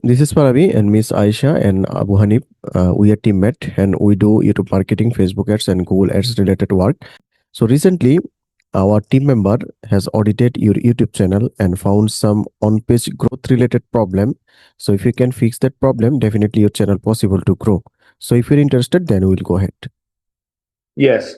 This is Paravi and Miss Aisha and Abu Hanif. We are teammate and we do YouTube marketing, Facebook ads, and Google ads related work. So recently, our team member has audited your YouTube channel and found some on-page growth related problem. So if you can fix that problem, definitely your channel possible to grow. So if you're interested, then we'll go ahead. Yes.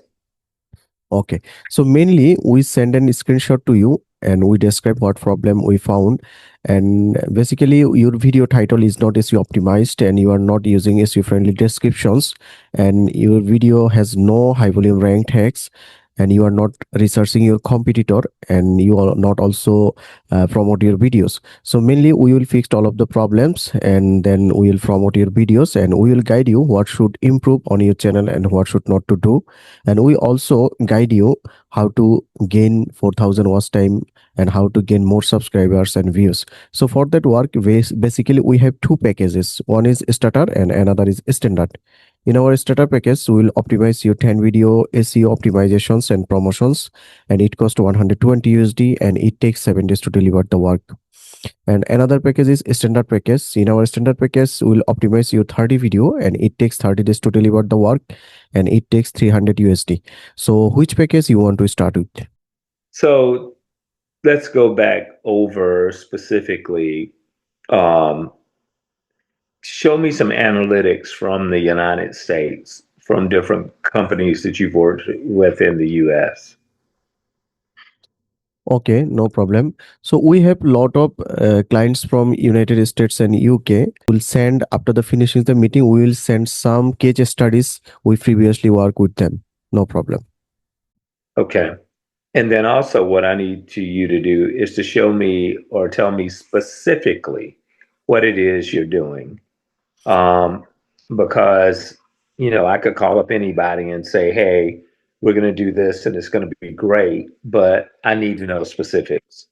Okay. So mainly we send an screenshot to you and we describe what problem we found. And basically your video title is not SEO optimized and you are not using SEO friendly descriptions and your video has no high volume ranked tags and you are not researching your competitor and you are not also promote your videos. So mainly we will fix all of the problems and then we will promote your videos and we will guide you what should improve on your channel and what should not to do, and we also guide you how to gain 4,000 watch time and how to gain more subscribers and views. So for that work, basically we have two packages. One is starter and another is standard. In our starter package, we will optimize your 10 video SEO optimizations and promotions, and it costs 120 USD and it takes 7 days to deliver the work. And another package is standard package. In our standard package, we'll optimize your 30 video and it takes 30 days to deliver the work and it takes 300 USD. So which package you want to start with? So let's go back over specifically. Um, Show me some analytics from the United States, from different companies that you've worked with in the US. Okay, no problem. So we have lot of clients from United States and UK. We'll send after the finishing the meeting, we will send some case studies we previously work with them. No problem. Okay. And then also, what I need you to do is to show me or tell me specifically what it is you're doing. Um, because, I could call up anybody and say, hey, we're going to do this and it's going to be great, but I need to know specifics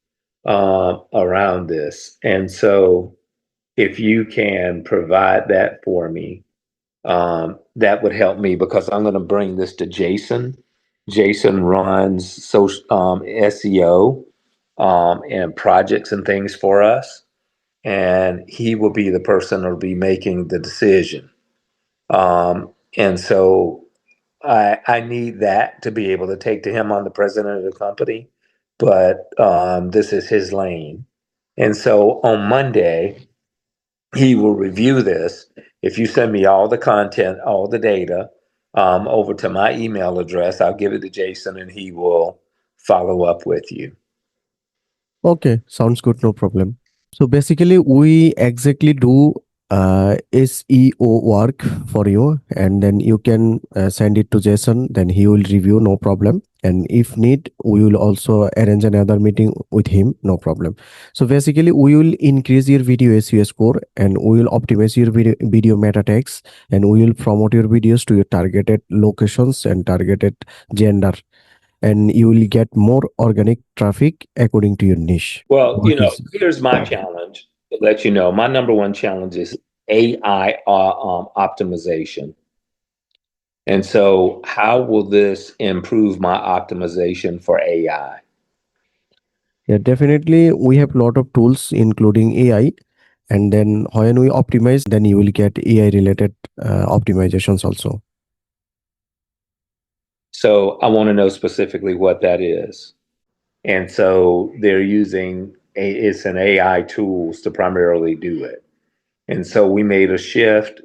around this. And so, if you can provide that for me, that would help me because I'm going to bring this to Jason. Jason runs SEO and projects and things for us, and he will be the person that will be making the decision. And so I need that to be able to take to him. I'm the president of the company, but this is his lane. And so on Monday, he will review this. If you send me all the content, all the data over to my email address, I'll give it to Jason and he will follow up with you. Okay, sounds good, no problem. So basically, we exactly do SEO work for you, and then you can send it to Jason. Then he will review, no problem. And if need, we will also arrange another meeting with him, no problem. So basically, we will increase your video SEO score, and we will optimize your video meta tags, and we will promote your videos to your targeted locations and targeted gender, and you will get more organic traffic according to your niche. Well, What is here's my challenge to let you know. My number one challenge is AI optimization. And so, how will this improve my optimization for AI? Yeah, definitely we have lot of tools including AI, and then when we optimize, then you will get AI related optimizations also. So, I want to know specifically what that is. And so, they're using it's an AI tools to primarily do it. And so, we made a shift.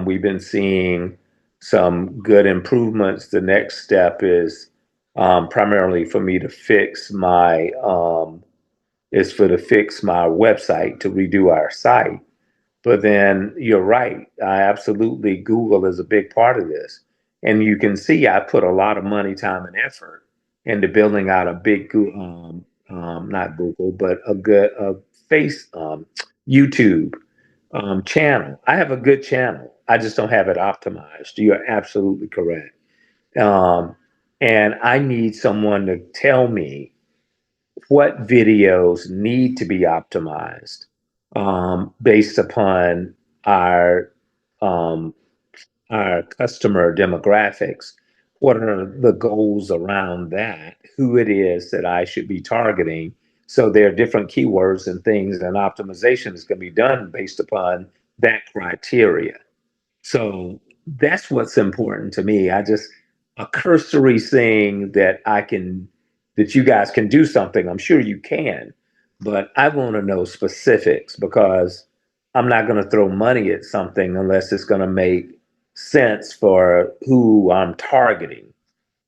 We've been seeing some good improvements. The next step is primarily for me to fix my website to redo our site. But then you're right. I absolutely Google is a big part of this. And you can see I put a lot of money, time, and effort into building out a big not Google, but a good face YouTube channel. I have a good channel. I just don't have it optimized. You're absolutely correct. Um, and I need someone to tell me what videos need to be optimized based upon our um, our customer demographics. What are the goals around that? Who it is that I should be targeting So there are different keywords and things, and optimization is going to be done based upon that criteria. So that's what's important to me. I just a cursory thing that that you guys can do something. I'm sure you can, but I want to know specifics because I'm not going to throw money at something unless it's going to make sense for who I'm targeting.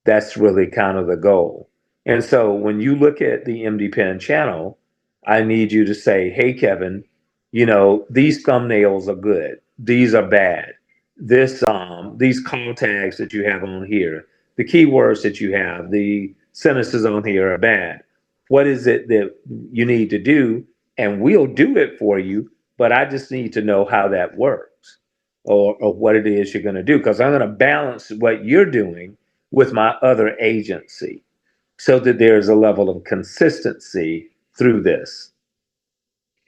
That's really kind of the goal. And so when you look at the MD Pen channel, I need you to say, hey, Kevin, these thumbnails are good. These are bad. These call tags that you have on here, the keywords that you have, the sentences on here are bad. What is it that you need to do? And we'll do it for you, but I just need to know how that works or what it is you're going to do because I'm going to balance what you're doing with my other agency so that there's a level of consistency through this.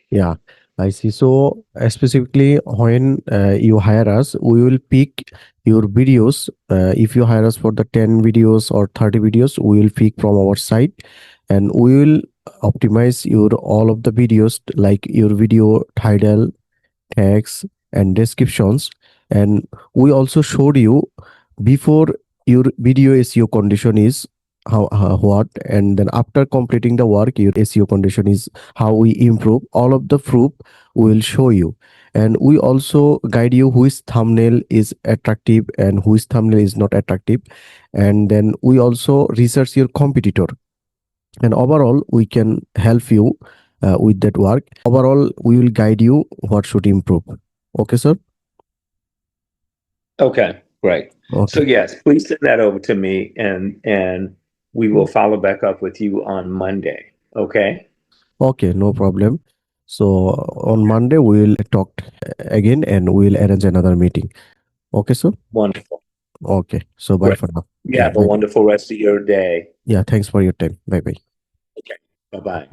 Yeah, I see. So specifically, when you hire us, we will pick your videos. If you hire us for the 10 videos or 30 videos, we will pick from our site, and we will optimize your all of the videos, like your video title, tags, and descriptions. And we also showed you before your video SEO condition is how what, and then after completing the work your SEO condition is how we improve. All of the proof we will show you, and we also guide you which thumbnail is attractive and which thumbnail is not attractive, and then we also research your competitor, and overall we can help you with that work. Overall we will guide you what should improve. Okay, sir. Okay, great. So Okay. yes, please send that over to me and we will follow back up with you on Monday. Okay? Okay, no problem. So on Monday we will talk again and we will arrange another meeting. Okay, sir. Wonderful. Okay. So bye Great. for now. You Yeah, have a bye bye. wonderful rest of your day. Yeah, thanks for your time. Bye bye. Okay. Bye-bye.